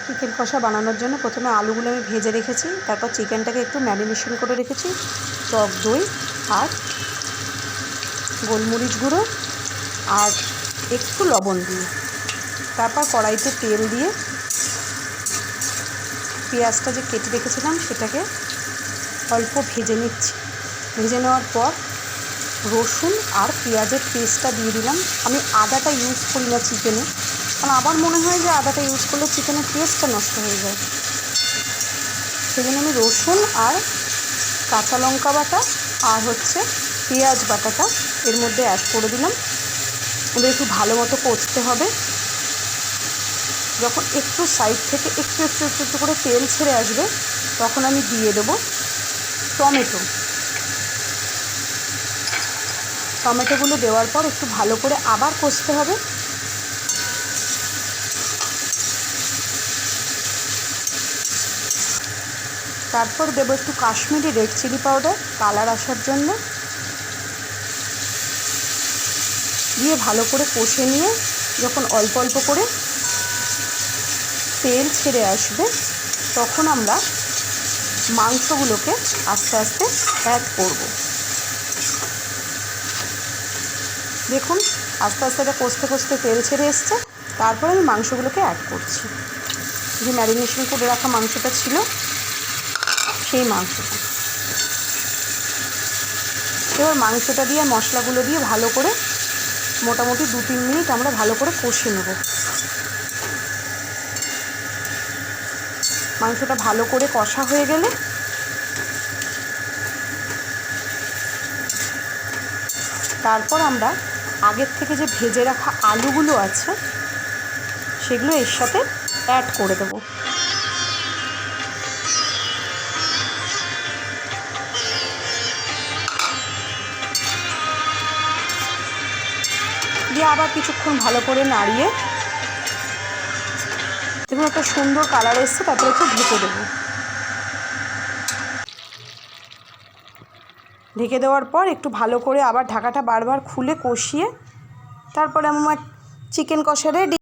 Chicken কষা বানানোর জন্য প্রথমে আলুগুলো আমি ভেজে রেখেছি, তারপর চিকেনটাকে একটু ম্যারিনেশন করে রেখেছি টক দই আর গোলমরিচ গুঁড়ো আর একটু লবণ দিয়ে। তারপর কড়াইতে তেল দিয়ে পেঁয়াজটা যে কেটে রেখেছিলাম সেটাকে অল্প ভেজে নিচ্ছি। ভেজে নেওয়ার পর রসুন আর পেঁয়াজের পেস্টটা দিয়ে দিলাম। আমি আদাটা ইউজ করি না চিকেনে, কারণ আমার মনে হয় যে আদাটা ইউজ করলে চিকেনের টেস্টটা নষ্ট হয়ে যায়। সেই জন্য আমি রসুন আর কাঁচা লঙ্কা বাটা আর পেঁয়াজ বাটাটা এর মধ্যে অ্যাড করে দিলাম। ওদের একটু ভালো মতো কষতে হবে। যখন একটু সাইড থেকে একটু একটু একটু একটু করে তেল ছেড়ে আসবে তখন আমি দিয়ে দেবো টমেটোগুলো দেওয়ার পর একটু ভালো করে আবার কষতে হবে। তারপর দেবো একটু Kashmiri red chilli powder colour আসার জন্য, দিয়ে ভালো করে কষে নিয়ে যখন অল্প অল্প করে তেল ছেড়ে আসবে তখন আমরা মাংসগুলোকে আস্তে আস্তে অ্যাড করব। দেখুন আস্তে আস্তে এটা কষতে কষতে তেল ছেড়ে এসছে। তারপর আমি মাংসগুলোকে অ্যাড করছি, যে ম্যারিনেশন করে রাখা মাংসটা ছিল সেই মাংসটা। এবার মাংসটা দিয়ে মশলাগুলো দিয়ে ভালো করে মোটামুটি 2-3 মিনিট আমরা ভালো করে কষে নেব। মাংসটা ভালো করে কষা হয়ে গেলে তারপর আমরা আগের থেকে যে ভেজে রাখা আলুগুলো আছে সেগুলো এর সাথে অ্যাড করে দেব। দিয়ে আবার কিছুক্ষণ ভালো করে নাড়িয়ে দেখুন একটা সুন্দর কালার এসছে। তারপরে একটু ঢেকে দেবো। ঢেকে দেওয়ার পর একটু ভালো করে আবার ঢাকাটা বারবার খুলে কষিয়ে তারপরে আমার চিকেন কষা রেডি।